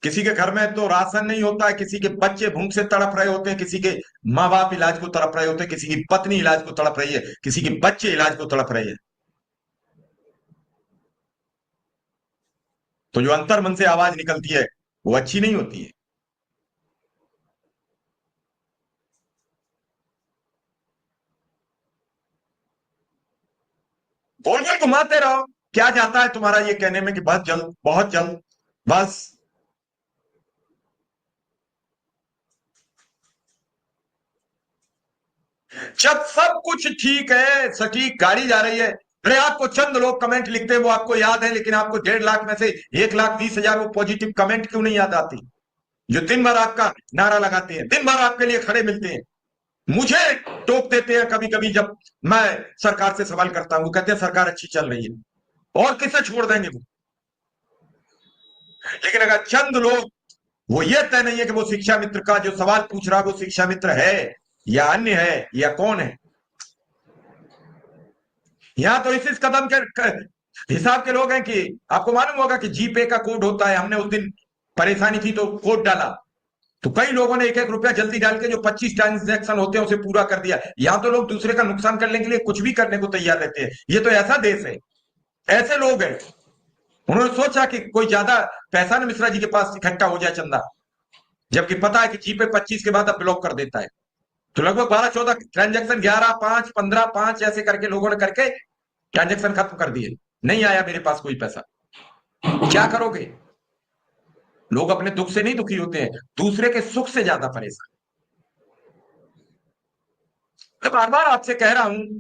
किसी के घर में तो राशन नहीं होता है, किसी के बच्चे भूख से तड़प रहे होते हैं, किसी के माँ बाप इलाज को तड़प रहे होते हैं, किसी की पत्नी इलाज को तड़प रही है, किसी के बच्चे इलाज को तड़प रहे हैं। तो जो अंतर मन से आवाज निकलती है वो अच्छी नहीं होती है। गोल गोल घुमाते रहो। क्या जाता है तुम्हारा ये कहने में कि बहुत जल्द, बहुत जल्द, बस। जब सब कुछ ठीक है, सटीक गाड़ी जा रही है, अरे आपको चंद लोग कमेंट लिखते हैं वो आपको याद है, लेकिन आपको 1.5 लाख में से 1,20,000 वो पॉजिटिव कमेंट क्यों नहीं याद आती, जो दिन भर आपका नारा लगाते हैं, दिन भर आपके लिए खड़े मिलते हैं। मुझे टोक देते हैं कभी कभी जब मैं सरकार से सवाल करता हूं, कहते हैं सरकार अच्छी चल रही है, और किसे छोड़ देंगे वो। लेकिन अगर चंद लोग, वो ये तय नहीं है कि वो शिक्षा मित्र का जो सवाल पूछ रहा है वो शिक्षा मित्र है या अन्य है या कौन है। यहां तो इस कदम हिसाब के लोग हैं कि आपको मालूम होगा कि जीपे का कोड होता है, हमने उस दिन परेशानी थी तो कोड डाला, तो कई लोगों ने 1-1 रुपया जल्दी डाल के जो 25 ट्रांजेक्शन होते हैं उसे पूरा कर दिया। यहां तो लोग दूसरे का नुकसान करने के लिए कुछ भी करने को तैयार रहते हैं। ये तो ऐसा देश है, ऐसे लोग हैं। उन्होंने सोचा कि कोई ज्यादा पैसा ना मिश्रा जी के पास इकट्ठा हो जाए चंदा, जबकि पता है कि जीपे 25 के बाद अब ब्लॉक कर देता है। तो लगभग 12-14 ट्रांजेक्शन, 11-5, 15-5 ऐसे करके लोगों ने करके ट्रांजेक्शन खत्म कर दिए। नहीं आया मेरे पास कोई पैसा। क्या करोगे? लोग अपने दुख से नहीं दुखी होते हैं, दूसरे के सुख से ज्यादा परेशान। मैं बार बार आपसे कह रहा हूं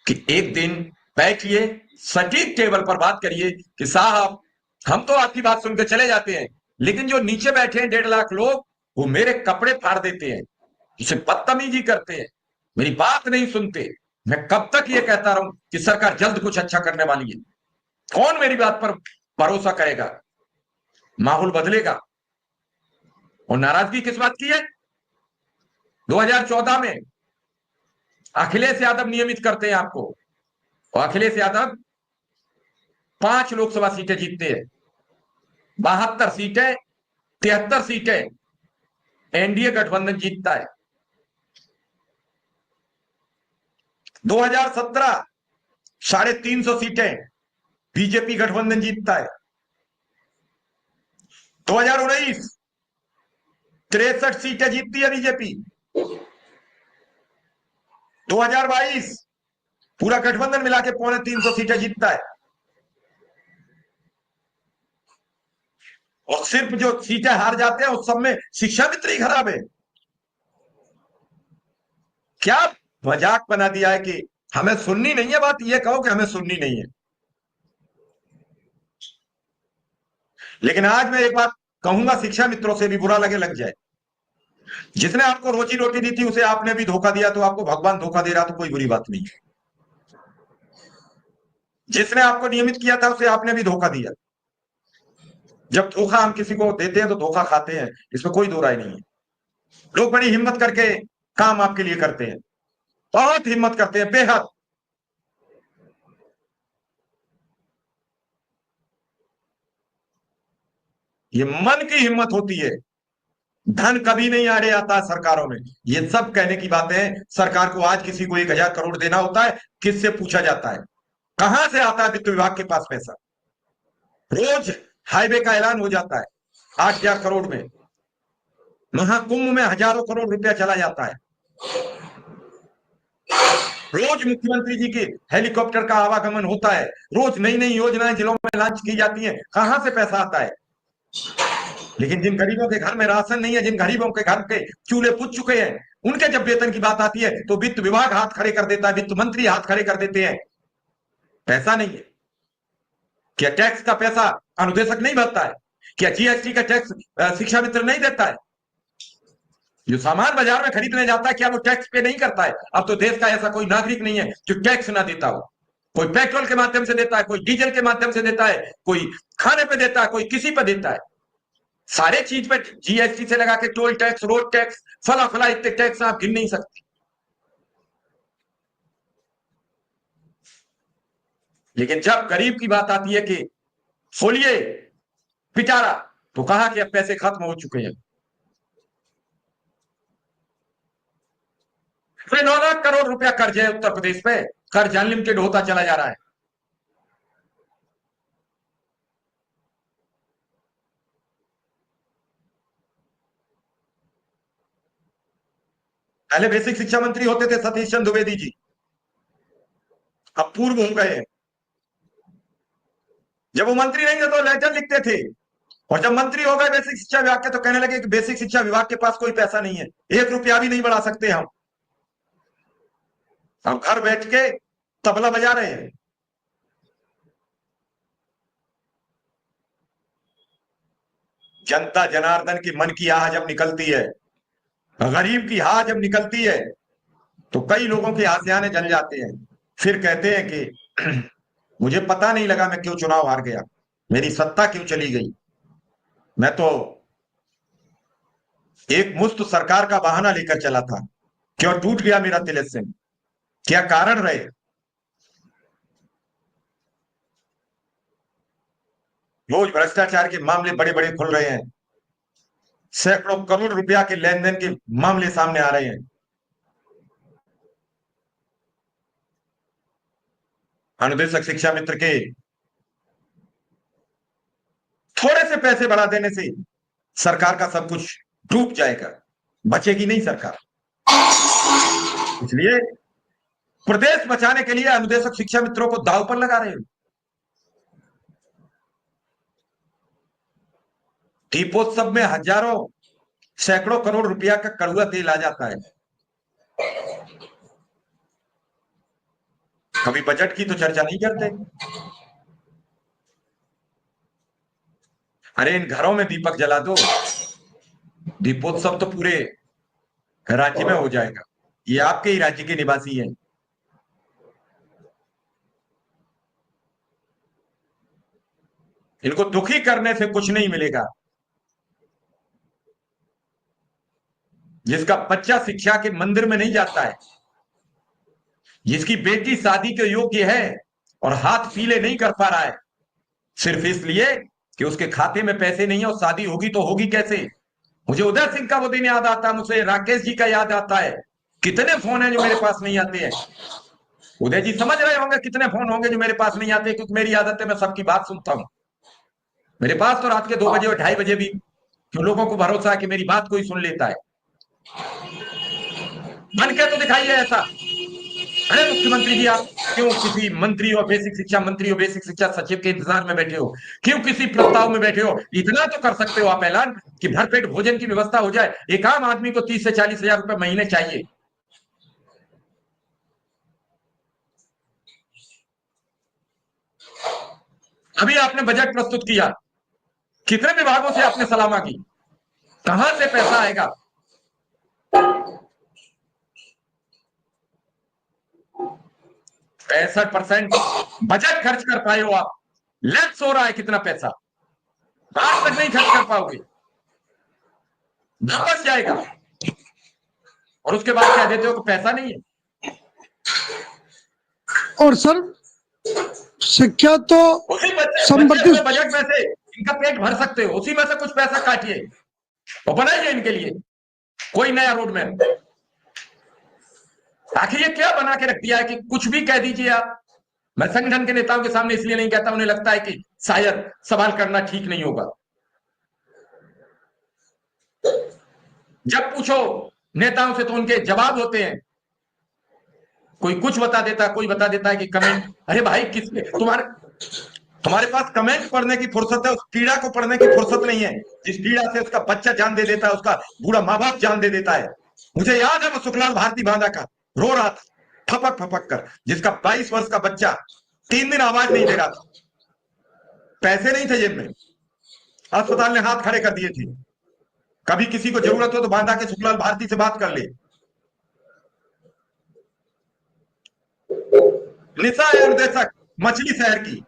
कि एक दिन बैठिए, सटीक टेबल पर बात करिए कि साहब हम तो आपकी बात सुनकर चले जाते हैं, लेकिन जो नीचे बैठे हैं 1.5 लाख लोग, वो मेरे कपड़े फाड़ देते हैं, इसे बदतमीजी करते हैं, मेरी बात नहीं सुनते। मैं कब तक ये कहता रहूं कि सरकार जल्द कुछ अच्छा करने वाली है? कौन मेरी बात पर भरोसा करेगा? माहौल बदलेगा। और नाराजगी किस बात की है? 2014 में अखिलेश यादव नियमित करते हैं आपको, और अखिलेश यादव 5 लोकसभा सीटें जीतते हैं, 72 सीटें, 73 सीटें एनडीए गठबंधन जीतता है। 2017 350 सीटें बीजेपी गठबंधन जीतता है। 2019 63 सीटें जीतती है बीजेपी। 2022 पूरा गठबंधन मिला के 250 सीटें जीतता है। और सिर्फ जो सीटें हार जाते हैं उस सब में शिक्षा मित्र ही खराब है। क्या मजाक बना दिया है कि हमें सुननी नहीं है बात, ये कहो कि हमें सुननी नहीं है। लेकिन आज मैं एक बात कहूंगा, शिक्षा मित्रों से भी बुरा लगे लग जाए, जिसने आपको रोजी रोटी दी थी उसे आपने भी धोखा दिया, तो आपको भगवान धोखा दे रहा तो कोई बुरी बात नहीं है। जिसने आपको नियमित किया था उसे आपने भी धोखा दिया। जब धोखा हम किसी को देते हैं तो धोखा खाते हैं, इसमें कोई दो राय नहीं है। लोग बड़ी हिम्मत करके काम आपके लिए करते हैं, बहुत हिम्मत करते हैं, बेहद। ये मन की हिम्मत होती है, धन कभी नहीं आड़े आता है सरकारों में। ये सब कहने की बातें हैं। सरकार को आज किसी को 1,000 करोड़ देना होता है, किससे पूछा जाता है? कहां से आता है वित्त विभाग के पास पैसा? रोज हाईवे का ऐलान हो जाता है 8,000 करोड़ में, महाकुंभ में हजारों करोड़ रुपया चला जाता है। रोज मुख्यमंत्री जी के हेलीकॉप्टर का आवागमन होता है, रोज नई नई योजनाएं जिलों में लॉन्च की जाती हैं। कहां से पैसा आता है? लेकिन जिन गरीबों के घर में राशन नहीं है, जिन गरीबों के घर के चूल्हे बुझ चुके हैं, उनके जब वेतन की बात आती है तो वित्त विभाग हाथ खड़े कर देता है, वित्त मंत्री हाथ खड़े कर देते हैं। पैसा नहीं है। क्या टैक्स का पैसा अनुदेशक नहीं भरता है? क्या जीएसटी का टैक्स शिक्षा मित्र नहीं देता है? जो सामान बाजार में खरीदने जाता है क्या वो टैक्स पे नहीं करता है? अब तो देश का ऐसा कोई नागरिक नहीं है जो टैक्स ना देता हो। कोई पेट्रोल के माध्यम से देता है, कोई डीजल के माध्यम से देता है, कोई खाने पे देता है, कोई किसी पे देता है। सारे चीज पे जीएसटी से लगा के टोल टैक्स, रोड टैक्स, फला फला इतने टैक्स आप गिन नहीं सकते। लेकिन जब गरीब की बात आती है कि खोलिए पिटारा, तो कहा कि अब पैसे खत्म हो चुके हैं। फिर 9 लाख करोड़ रुपया कर्ज है उत्तर प्रदेश पे, कर्ज अनलिमिटेड होता चला जा रहा है। पहले बेसिक शिक्षा मंत्री होते थे सतीश चंद्र द्विवेदी जी, अब पूर्व हो गए हैं। जब वो मंत्री नहीं थे तो लेटर लिखते थे, और जब मंत्री हो गए बेसिक शिक्षा विभाग के तो कहने लगे कि बेसिक शिक्षा विभाग के पास कोई पैसा नहीं है, 1 रुपया भी नहीं बढ़ा सकते हम घर बैठ के तबला बजा रहे हैं। जनता जनार्दन की मन की आह जब निकलती है, गरीब की आह जब निकलती है, तो कई लोगों के आसियाने जल जाते हैं। फिर कहते हैं कि मुझे पता नहीं लगा मैं क्यों चुनाव हार गया, मेरी सत्ता क्यों चली गई, मैं तो एक मुश्त सरकार का बहाना लेकर चला था, क्यों टूट गया मेरा तिलिस्म, क्या कारण रहे। रोज भ्रष्टाचार के मामले बड़े बड़े खुल रहे हैं, सैकड़ों करोड़ रुपया के लेन देन के मामले सामने आ रहे हैं। अनुदेशक शिक्षा मित्र के थोड़े से पैसे बढ़ा देने से सरकार का सब कुछ डूब जाएगा, बचेगी नहीं सरकार। इसलिए प्रदेश बचाने के लिए अनुदेशक शिक्षा मित्रों को दांव पर लगा रहे हो। दीपोत्सव में हजारों सैकड़ों करोड़ रुपया का कड़ुआ तेल आ जाता है, कभी बजट की तो चर्चा नहीं करते। अरे इन घरों में दीपक जला दो, दीपोत्सव तो पूरे राज्य में हो जाएगा। ये आपके ही राज्य के निवासी हैं। इनको दुखी करने से कुछ नहीं मिलेगा। जिसका बच्चा शिक्षा के मंदिर में नहीं जाता है, जिसकी बेटी शादी के योग्य है और हाथ पीले नहीं कर पा रहा है, सिर्फ इसलिए कि उसके खाते में पैसे नहीं है, और शादी होगी तो होगी कैसे। मुझे उदय सिंह का वो दिन याद आता है, मुझे राकेश जी का याद आता है। कितने फोन है जो मेरे पास नहीं आते हैं। उदय जी समझ रहे होंगे कितने फोन होंगे जो मेरे पास नहीं आते, क्योंकि मेरी आदत है मैं सबकी बात सुनता हूं। मेरे पास तो रात के 2 बजे और 2:30 बजे भी क्यों लोगों को भरोसा है कि मेरी बात कोई सुन लेता है। मन के तो दिखाइए ऐसा। अरे मुख्यमंत्री जी, आप क्यों किसी मंत्री और बेसिक शिक्षा मंत्री और बेसिक शिक्षा सचिव के इंतजार में बैठे हो, क्यों किसी प्रस्ताव में बैठे हो। इतना तो कर सकते हो आप ऐलान कि भरपेट भोजन की व्यवस्था हो जाए। एक आम आदमी को 30 से 40 हजार रुपए महीने चाहिए। अभी आपने बजट प्रस्तुत किया, कितने विभागों से आपने सलाह मांगी, कहां से पैसा आएगा। 65% बजट खर्च कर पाए हो आप। लैप्स हो रहा है कितना पैसा, आज तक नहीं खर्च कर पाओगे, वापस जाएगा। और उसके बाद कह देते हो कि पैसा नहीं है। और सर शिक्षा तो उसी बजट संबंधित बजट में से इनका पेट भर सकते हो, उसी में से कुछ पैसा काटिए और बनाइए इनके लिए कोई नया रोड मैप। आखिर ये क्या बना के रख दिया है कि कुछ भी कह दीजिए आप। मैं संगठन के नेताओं के सामने इसलिए नहीं कहता, उन्हें लगता है कि शायद सवाल करना ठीक नहीं होगा। जब पूछो नेताओं से तो उनके जवाब होते हैं, कोई कुछ बता देता है, कोई बता देता है कि कमेंट। अरे भाई किसके तुम्हारे पास कमेंट पढ़ने की फुर्सत है, उस कीड़ा को पढ़ने की फुर्सत नहीं है जिस कीड़ा से उसका बच्चा जान दे देता है, उसका बूढ़ा माँ बाप जान दे देता है। मुझे याद है वो सुखलाल भारती बांधा का रो रहा था फपक फपक कर, जिसका 22 वर्ष का बच्चा 3 दिन आवाज नहीं दे रहा था, पैसे नहीं थे जेब में, अस्पताल ने हाथ खड़े कर दिए थे। कभी किसी को जरूरत हो तो बांधा के सुखलाल भारती से बात कर ले। निशा है अनुदेशक मछली शहर की,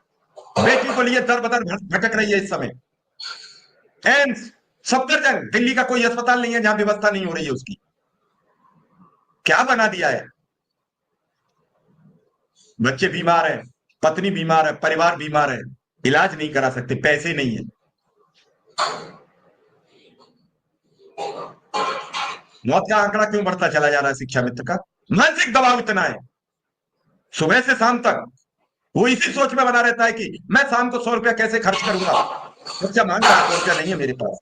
बेटी को लिए दर बदर भटक रही है इस समय। एम्स सफदरजंग दिल्ली का कोई अस्पताल नहीं है जहां व्यवस्था नहीं हो रही है उसकी। क्या बना दिया है। बच्चे बीमार हैं, पत्नी बीमार है, परिवार बीमार है, इलाज नहीं करा सकते, पैसे नहीं है। मौत का आंकड़ा क्यों बढ़ता चला जा रहा है शिक्षा मित्र का? मानसिक दबाव इतना है, सुबह से शाम तक वो इसी सोच में बना रहता है कि मैं शाम को 100 रुपया कैसे खर्च करूंगा। बच्चा मांग रहा है 100 रुपया नहीं है मेरे पास,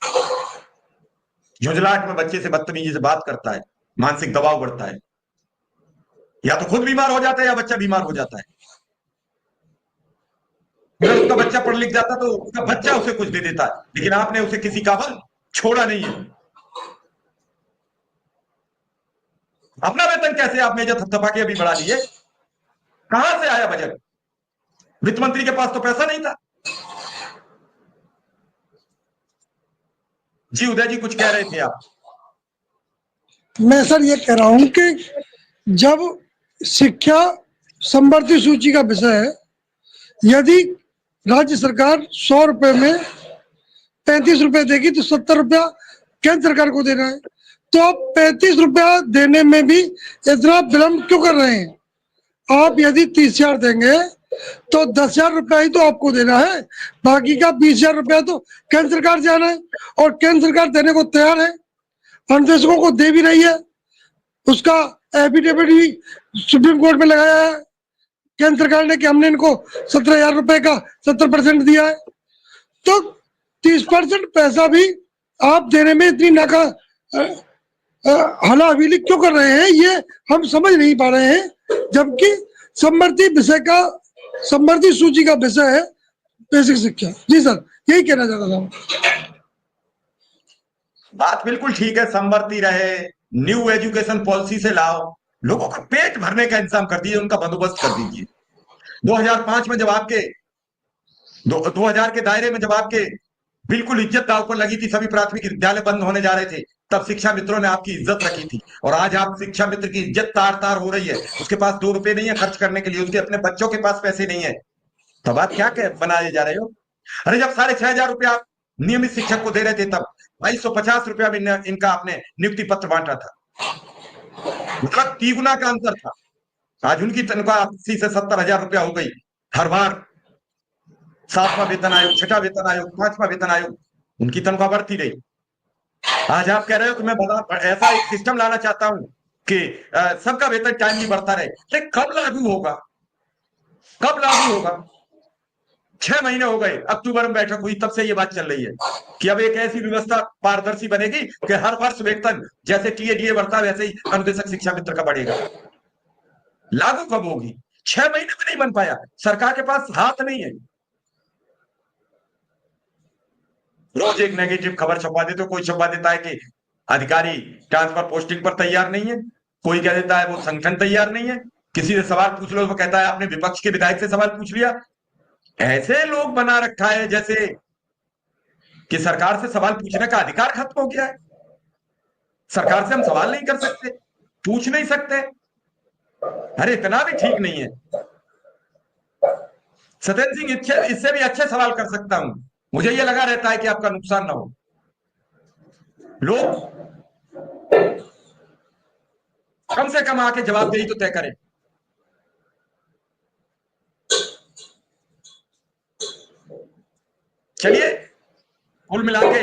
झुंझलाहट में बच्चे से बदतमीजी से बात करता है, मानसिक दबाव बढ़ता है, या तो खुद बीमार हो जाता है या बच्चा बीमार हो जाता है। अगर उसका बच्चा पढ़ लिख जाता तो उसका बच्चा उसे कुछ दे देता है, लेकिन आपने उसे किसी का बल छोड़ा नहीं है। अपना वेतन कैसे आप मेजर थपथपा के अभी बढ़ा लिए? कहां से आया बजट? वित्त मंत्री के पास तो पैसा नहीं था। जी उदय जी कुछ कह रहे थे आप? मैं सर ये कह रहा हूं कि जब शिक्षा समवर्ती सूची का विषय है, यदि राज्य सरकार 100 रुपए में 35 रुपए देगी तो 70 रुपया केंद्र सरकार को देना है, तो आप 35 रुपया देने में भी इतना विलंब क्यों कर रहे हैं? आप यदि 30,000 देंगे तो 10,000 रुपया ही तो आपको देना है, बाकी का 20,000 रुपया तो केंद्र सरकार जाना है, और केंद्र सरकार देने को तैयार है, अन्वेषकों को दे भी रही है। उसका एफिडेविट भी सुप्रीम कोर्ट में लगाया है केंद्र सरकार ने कि हमने इनको 17,000 रुपए का 70% दिया है। तो 30% पैसा भी आप देने में इतनी नाका हला हवेली क्यों कर रहे हैं, ये हम समझ नहीं पा रहे हैं। जबकि समवर्ती सूची का विषय है बेसिक शिक्षा। जी सर, यही कहना चाहता था। बात बिल्कुल ठीक है, समवर्ती रहे, न्यू एजुकेशन पॉलिसी से लाओ, लोगों का पेट भरने का इंतजाम कर दीजिए, उनका बंदोबस्त कर दीजिए। 2005 में जब आपके 2000 के दायरे में जब आपके बिल्कुल इज्जत दांव पर लगी थी, सभी प्राथमिक विद्यालय बंद होने जा रहे थे, तब शिक्षा मित्रों ने आपकी इज्जत रखी थी। और आज आप शिक्षा मित्र की इज्जत तार तार हो रही है, उसके पास 2 रुपए नहीं है खर्च करने के लिए, उसके अपने बच्चों के पास पैसे नहीं है, तब आप क्या बनाए जा रहे हो? अरे जब 6,500 रुपया आप नियमित शिक्षक को दे रहे थे, तब 250 रुपया में इनका आपने नियुक्ति पत्र बांटा था, मतलब 3 गुना का अंतर था। आज उनकी तनख्वाह 80 से 70,000 रुपया हो गई हर बार। 7वां वेतन आयोग, 6वां वेतन आयोग, 5वां वेतन आयोग, उनकी तनख्वाह बढ़ती रही। आज आप कह रहे हो कि मैं ऐसा एक सिस्टम लाना चाहता हूं कि सबका वेतन टाइमली बढ़ता रहे, लेकिन कब लागू होगा? कब लागू होगा? 6 महीने हो गए, अक्टूबर में बैठक हुई, तब से ये बात चल रही है कि अब एक ऐसी व्यवस्था पारदर्शी बनेगी कि हर वर्ष वेतन जैसे टीए बढ़ता है वैसे ही अनुदेशक शिक्षा मित्र का बढ़ेगा। लागू कब होगी? 6 महीने में नहीं बन पाया, सरकार के पास हाथ नहीं है। रोज एक नेगेटिव खबर छपवा देते हो, कोई छपवा देता है कि अधिकारी ट्रांसफर पोस्टिंग पर तैयार नहीं है, कोई कह देता है वो संगठन तैयार नहीं है, किसी से सवाल पूछ लो वो कहता है आपने विपक्ष के विधायक से सवाल पूछ लिया। ऐसे लोग बना रखा है जैसे कि सरकार से सवाल पूछने का अधिकार खत्म हो गया है। सरकार से हम सवाल नहीं कर सकते, पूछ नहीं सकते। अरे इतना भी ठीक नहीं है। सत्येंद्र सिंह इससे भी अच्छे सवाल कर सकता हूं, मुझे यह लगा रहता है कि आपका नुकसान ना हो। लोग कम से कम आके जवाबदेही तो तय करें। चलिए, कुल मिला के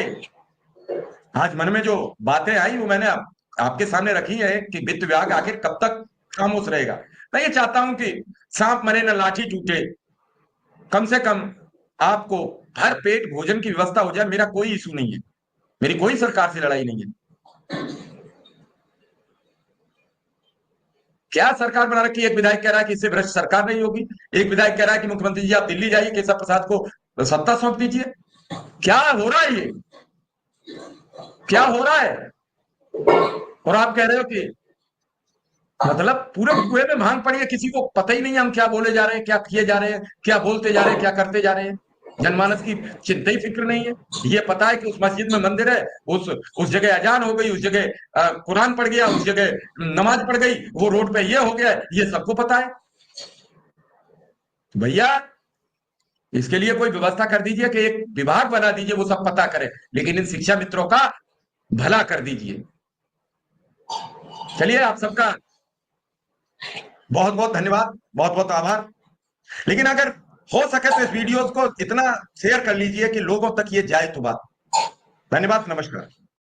आज मन में जो बातें आई वो मैंने आपके सामने रखी है कि वित्त विभाग आखिर कब तक खामोश रहेगा। मैं ये चाहता हूं कि सांप मरे न लाठी टूटे, कम से कम आपको भर पेट भोजन की व्यवस्था हो जाए। मेरा कोई इशू नहीं है, मेरी कोई सरकार से लड़ाई नहीं है। क्या सरकार बना रखी है? एक विधायक कह रहा है कि इससे भ्रष्ट सरकार नहीं होगी, एक विधायक कह रहा है कि मुख्यमंत्री जी आप दिल्ली जाइए, केशव प्रसाद को सत्ता सौंप दीजिए। क्या हो रहा है ये? क्या हो रहा है? और आप कह रहे हो कि मतलब पूरे कुएं में भांग पड़ी है, किसी को पता ही नहीं है हम क्या बोले जा रहे हैं, क्या किए जा रहे हैं, क्या बोलते जा रहे हैं, क्या करते जा रहे हैं। जनमानस की चिंता ही फिक्र नहीं है। ये पता है कि उस मस्जिद में मंदिर है, उस जगह अजान हो गई, उस जगह कुरान पढ़ गया, उस जगह नमाज पढ़ गई, वो रोड पे ये हो गया, ये सबको पता है। भैया इसके लिए कोई व्यवस्था कर दीजिए कि एक विभाग बना दीजिए, वो सब पता करे, लेकिन इन शिक्षा मित्रों का भला कर दीजिए। चलिए, आप सबका बहुत बहुत धन्यवाद, बहुत बहुत आभार। लेकिन अगर हो सके तो इस वीडियो को इतना शेयर कर लीजिए कि लोगों तक ये जाए तो बात। धन्यवाद, नमस्कार।